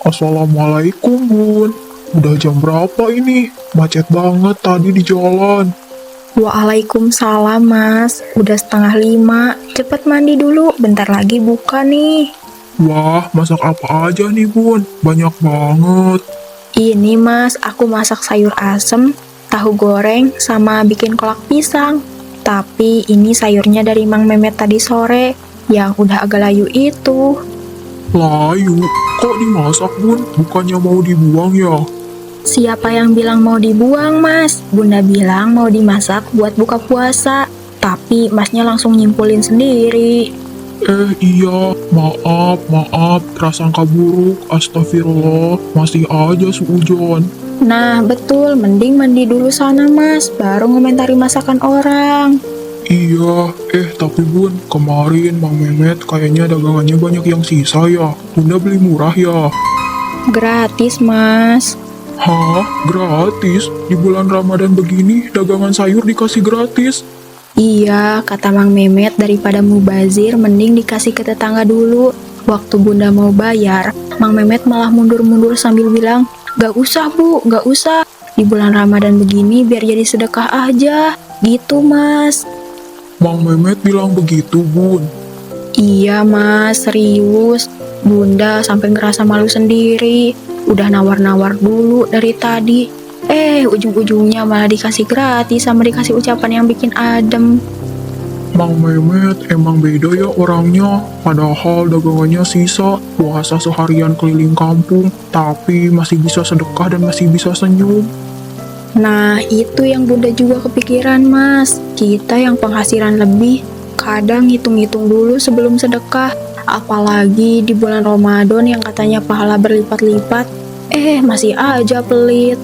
Assalamualaikum Bun. Udah jam berapa ini? Macet banget tadi di jalan. Waalaikumsalam Mas, udah 4:30. Cepet mandi dulu, bentar lagi buka nih. Wah, masak apa aja nih Bun? Banyak banget. Ini Mas, aku masak sayur asem, tahu goreng, sama bikin kolak pisang. Tapi ini sayurnya dari Mang Memet tadi sore, yang udah agak layu itu. Layu, kok dimasak Bun? Bukannya mau dibuang ya? Siapa yang bilang mau dibuang Mas? Bunda bilang mau dimasak buat buka puasa. Tapi Masnya langsung nyimpulin sendiri. Iya, maaf, prasangka buruk, astagfirullah, masih aja suujon. Nah, betul, mending mandi dulu sana Mas, baru ngomentari masakan orang. Iya, tapi Bun, kemarin Mang Memet kayaknya dagangannya banyak yang sisa ya. Bunda beli murah ya? Gratis Mas. Hah? Gratis? Di bulan Ramadan begini, dagangan sayur dikasih gratis? Iya, kata Mang Memet daripada mubazir mending dikasih ke tetangga dulu. Waktu Bunda mau bayar, Mang Memet malah mundur-mundur sambil bilang, "Gak usah Bu, gak usah. Di bulan Ramadan begini biar jadi sedekah aja." Gitu Mas. Mang Memet bilang begitu, Bun. Iya Mas, serius. Bunda sampai ngerasa malu sendiri. Udah nawar-nawar dulu dari tadi. Ujung-ujungnya malah dikasih gratis sama dikasih ucapan yang bikin adem. Mang Memet emang beda ya orangnya. Padahal dagangannya sisa, puasa seharian keliling kampung, tapi masih bisa sedekah dan masih bisa senyum. Nah, itu yang Bunda juga kepikiran, Mas. Kita yang penghasilan lebih, kadang hitung-hitung dulu sebelum sedekah. Apalagi di bulan Ramadan yang katanya pahala berlipat-lipat. Masih aja pelit.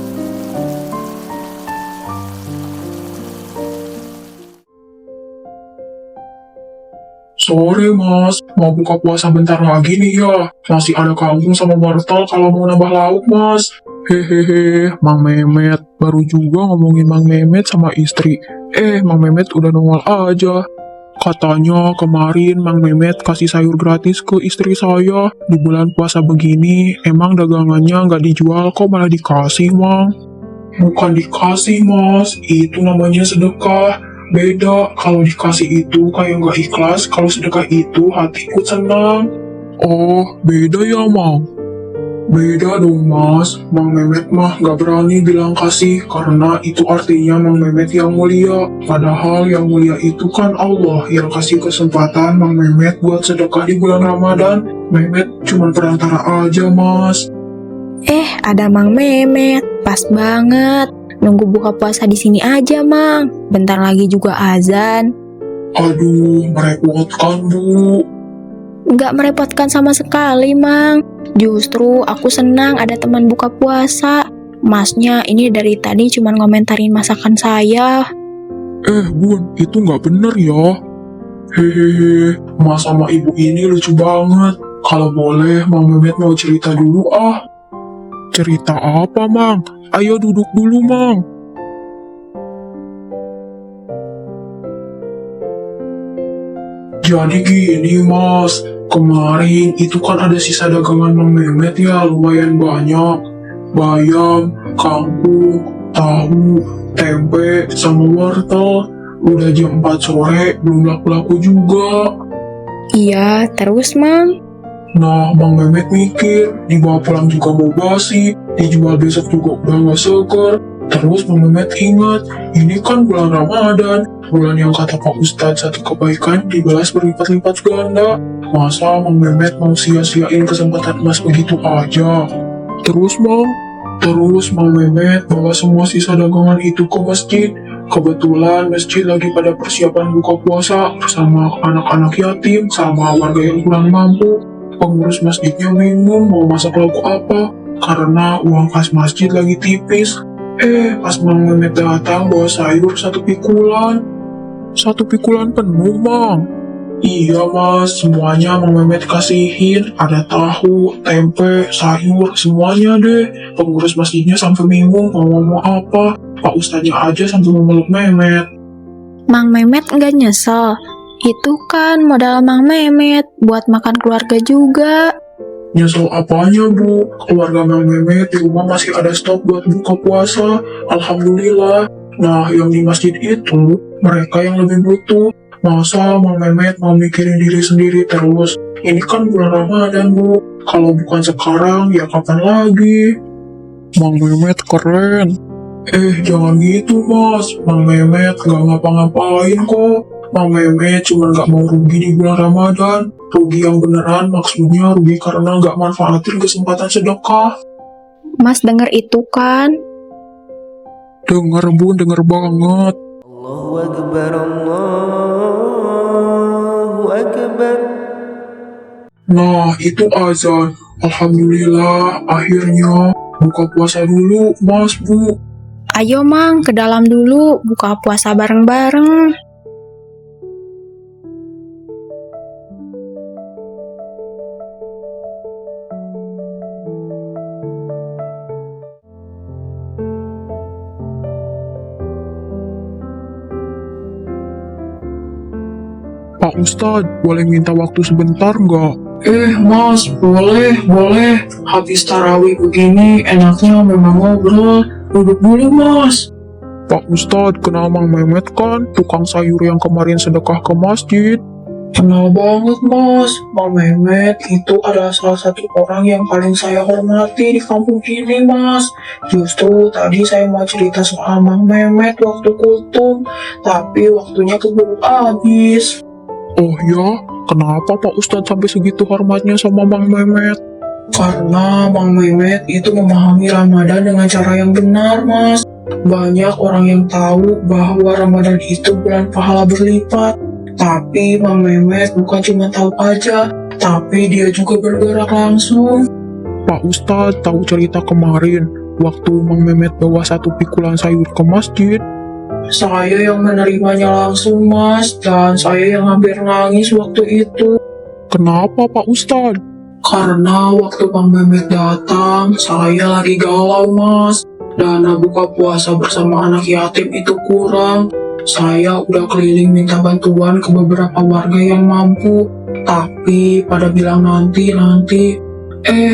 Sore Mas, mau buka puasa bentar lagi nih ya. Masih ada kangkung sama wortel kalau mau nambah lauk Mas. Hehehe, Mang Memet. Baru juga ngomongin Mang Memet sama istri. Mang Memet udah nongol aja. Katanya kemarin Mang Memet kasih sayur gratis ke istri saya. Di bulan puasa begini, emang dagangannya nggak dijual kok malah dikasih, Mang. Bukan dikasih, Mas. Itu namanya sedekah. Beda, kalau dikasih itu kayak nggak ikhlas, kalau sedekah itu hati ikut senang. Oh, beda ya, Mang? Beda dong, Mas. Mang Memet mah nggak berani bilang kasih, karena itu artinya Mang Memet yang mulia. Padahal yang mulia itu kan Allah yang kasih kesempatan Mang Memet buat sedekah di bulan Ramadan. Memet cuma perantara aja, Mas. Ada Mang Memet. Pas banget. Nunggu buka puasa di sini aja, Mang. Bentar lagi juga azan. Aduh, merepotkan, Bu. Nggak merepotkan sama sekali, Mang. Justru aku senang ada teman buka puasa. Masnya ini dari tadi cuma ngomentarin masakan saya. Bun, itu nggak bener ya. Hehehe, Mas sama Ibu ini lucu banget. Kalau boleh, Mang Memet mau cerita dulu ah. Cerita apa, Mang? Ayo duduk dulu, Mang. Jadi gini, Mas. Kemarin itu kan ada sisa dagangan Mang Memet ya, lumayan banyak. Bayam, kangkung, tahu, tempe, sama wortel. Udah jam 4 sore, belum laku-laku juga. Iya, terus, Mang? Nah, Mang Memet mikir, dibawa pulang juga mau basi, dijual besok juga udah gak seger. Terus Mang Memet ingat, ini kan bulan Ramadan, bulan yang kata Pak Ustadz satu kebaikan dibalas berlipat-lipat ganda. Masa Mang Memet mau sia-siain kesempatan emas begitu aja? Terus Mang Memet bawa semua sisa dagangan itu ke masjid. Kebetulan masjid lagi pada persiapan buka puasa bersama anak-anak yatim sama warga yang kurang mampu. Pengurus masjidnya bingung mau masak lauk apa, karena uang kas masjid lagi tipis. Pas Mang Memet datang bawa sayur 1 pikulan. 1 pikulan penuh, Mang. Iya, Mas. Semuanya Mang Memet kasihin. Ada tahu, tempe, sayur, semuanya deh. Pengurus masjidnya sampai bingung mau ngomong apa. Pak Ustadznya aja sampai memeluk Memet. Mang Memet nggak nyesel. Itu kan modal Mang Memet buat makan keluarga juga. Nyesel apanya, Bu? Keluarga Mang Mehmet di rumah masih ada stok buat buka puasa. Alhamdulillah. Nah, yang di masjid itu, mereka yang lebih butuh. Masa Mang Mehmet mau mikirin diri sendiri terus? Ini kan bulan Ramadan, Bu. Kalau bukan sekarang, ya kapan lagi? Mang Mehmet keren. Jangan gitu, Mas. Mang Mehmet gak ngapa-ngapain kok. Mang Mehmet cuma gak mau rugi di bulan Ramadan. Rugi yang beneran maksudnya rugi karena gak manfaatin kesempatan sedekah. Mas denger itu kan? Dengar, Bun, denger banget. Allahu Akbar, Allahu Akbar. Nah, itu azan. Alhamdulillah, akhirnya buka puasa dulu, Mas, Bu. Ayo Mang, ke dalam dulu, buka puasa bareng-bareng. Pak Ustadz, boleh minta waktu sebentar nggak? Mas, boleh. Habis tarawih begini, enaknya memang ngobrol. Duduk dulu, Mas. Pak Ustadz, kenal Mang Mehmet kan? Tukang sayur yang kemarin sedekah ke masjid. Kenal banget, Mas. Mang Mehmet itu adalah salah satu orang yang paling saya hormati di kampung ini, Mas. Justru tadi saya mau cerita soal Mang Mehmet waktu kultum, tapi waktunya keburu habis. Oh ya? Kenapa Pak Ustadz sampai segitu hormatnya sama Mang Mehmet? Karena Mang Mehmet itu memahami Ramadan dengan cara yang benar, Mas. Banyak orang yang tahu bahwa Ramadan itu bulan pahala berlipat. Tapi Mang Mehmet bukan cuma tahu aja, tapi dia juga bergerak langsung. Pak Ustadz tahu cerita kemarin, waktu Mang Mehmet bawa satu pikulan sayur ke masjid. Saya yang menerimanya langsung, Mas, dan saya yang hampir nangis waktu itu. Kenapa, Pak Ustadz? Karena waktu Mang Mehmet datang, saya lagi galau, Mas. Dana buka puasa bersama anak yatim itu kurang. Saya udah keliling minta bantuan ke beberapa warga yang mampu, tapi pada bilang nanti.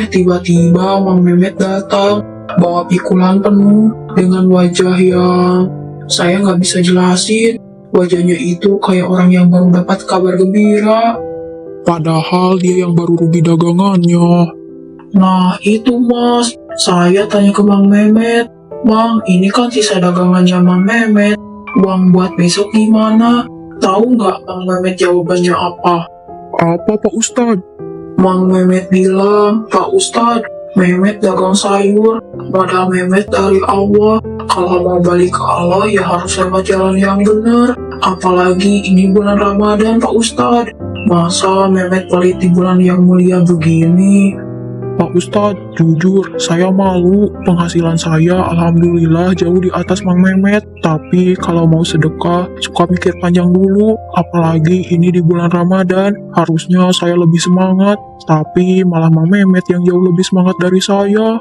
Tiba-tiba Mang Mehmet datang, bawa pikulan penuh dengan wajah yang saya nggak bisa jelasin. Wajahnya itu kayak orang yang baru dapat kabar gembira. Padahal dia yang baru rugi dagangannya. Nah itu, Mas, saya tanya ke Mang Mehmet. Bang, ini kan sisa dagangannya Mang Mehmet. Uang buat besok gimana? Tahu nggak Mang Mehmet jawabannya apa? Apa, Pak Ustadz? Mang Mehmet bilang, Pak Ustadz, Mehmet dagang sayur, modal Mehmet dari Allah. Kalau mau balik ke Allah ya harus lewat jalan yang benar. Apalagi ini bulan Ramadan, Pak Ustadz. Masa Mehmet pelit di bulan yang mulia begini? Pak Ustadz, jujur, saya malu. Penghasilan saya alhamdulillah jauh di atas Mang Mehmet. Tapi kalau mau sedekah, suka mikir panjang dulu. Apalagi ini di bulan Ramadan, harusnya saya lebih semangat. Tapi malah Mang Mehmet yang jauh lebih semangat dari saya.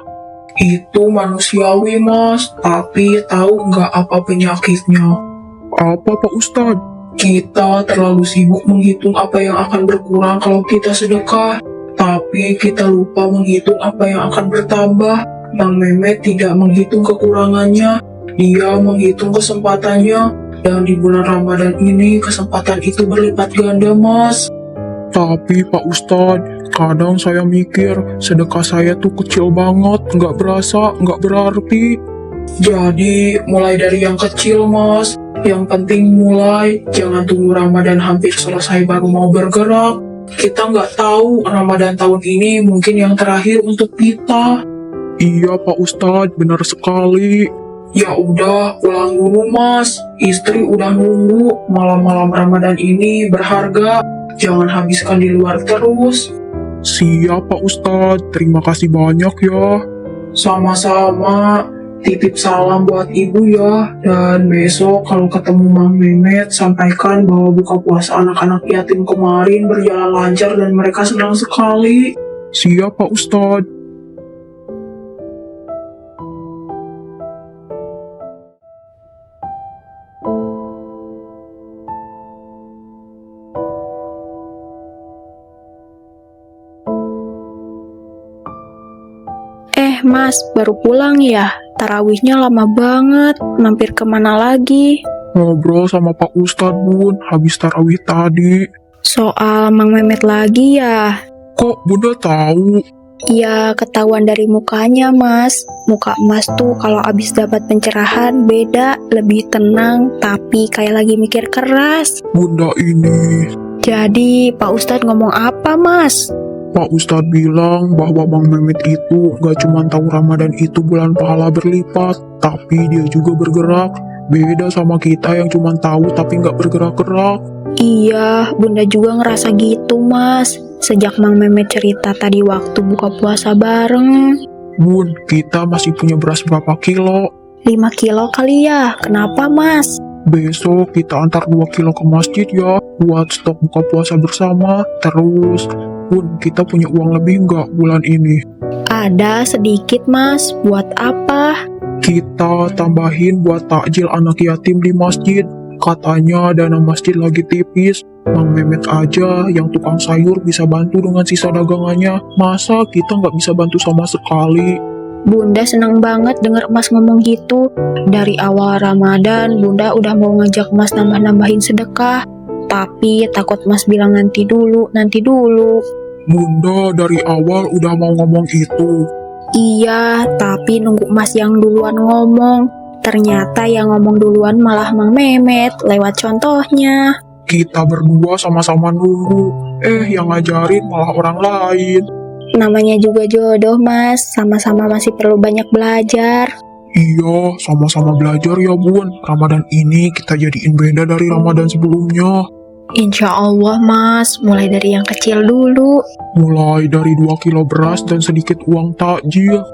Itu manusiawi, Mas. Tapi tahu nggak apa penyakitnya? Apa, Pak Ustadz? Kita terlalu sibuk menghitung apa yang akan berkurang kalau kita sedekah. Tapi kita lupa menghitung apa yang akan bertambah. Mang Mehmet tidak menghitung kekurangannya. Dia menghitung kesempatannya. Dan di bulan Ramadan ini kesempatan itu berlipat ganda, Mas. Tapi Pak Ustadz, kadang saya mikir sedekah saya tuh kecil banget, nggak berasa, nggak berarti. Jadi mulai dari yang kecil, Mas. Yang penting mulai, jangan tunggu Ramadan hampir selesai baru mau bergerak. Kita nggak tahu Ramadan tahun ini mungkin yang terakhir untuk kita. Iya Pak Ustadz, benar sekali. Ya udah, pulang dulu, Mas. Istri udah nunggu. Malam-malam Ramadan ini berharga. Jangan habiskan di luar terus. Siap Pak Ustadz, terima kasih banyak ya. Sama-sama, titip salam buat ibu ya. Dan besok kalau ketemu Mang Mehmet, sampaikan bahwa buka puasa anak-anak yatim kemarin berjalan lancar dan mereka senang sekali. Siap Pak Ustadz. Mas, baru pulang ya? Tarawihnya lama banget, mampir kemana lagi? Ngobrol sama Pak Ustadz, Bun, habis tarawih tadi. Soal Mang Memet lagi ya? Kok Bunda tahu? Ya, ketahuan dari mukanya, Mas. Muka Mas tuh kalau abis dapat pencerahan beda, lebih tenang, tapi kayak lagi mikir keras. Bunda ini. Jadi, Pak Ustadz ngomong apa, Mas? Pak Ustadz bilang bahwa Bang Mehmet itu gak cuma tahu Ramadan itu bulan pahala berlipat, tapi dia juga bergerak. Beda sama kita yang cuma tahu tapi gak bergerak-gerak. Iya, Bunda juga ngerasa gitu, Mas. Sejak Mang Memet cerita tadi waktu buka puasa bareng. Bun, kita masih punya beras berapa kilo? 5 kilo kali ya, kenapa, Mas? Besok kita antar 2 kilo ke masjid ya, buat stok buka puasa bersama. Terus, Bun, kita punya uang lebih nggak bulan ini? Ada sedikit, Mas. Buat apa? Kita tambahin buat takjil anak yatim di masjid. Katanya dana masjid lagi tipis. Mang Memet aja yang tukang sayur bisa bantu dengan sisa dagangannya. Masa kita nggak bisa bantu sama sekali? Bunda senang banget denger Mas ngomong gitu. Dari awal Ramadan, Bunda udah mau ngajak Mas nambah-nambahin sedekah. Tapi takut Mas bilang nanti dulu. Bunda dari awal udah mau ngomong itu. Iya, tapi nunggu Mas yang duluan ngomong. Ternyata yang ngomong duluan malah Mang Memet lewat contohnya. Kita berdua sama-sama nunggu. Yang ngajarin malah orang lain. Namanya juga jodoh, Mas. Sama-sama masih perlu banyak belajar. Iya, sama-sama belajar ya, Bun. Ramadan ini kita jadiin beda dari Ramadan sebelumnya. Insya Allah, Mas. Mulai dari yang kecil dulu. Mulai dari 2 kilo beras dan sedikit uang takjil.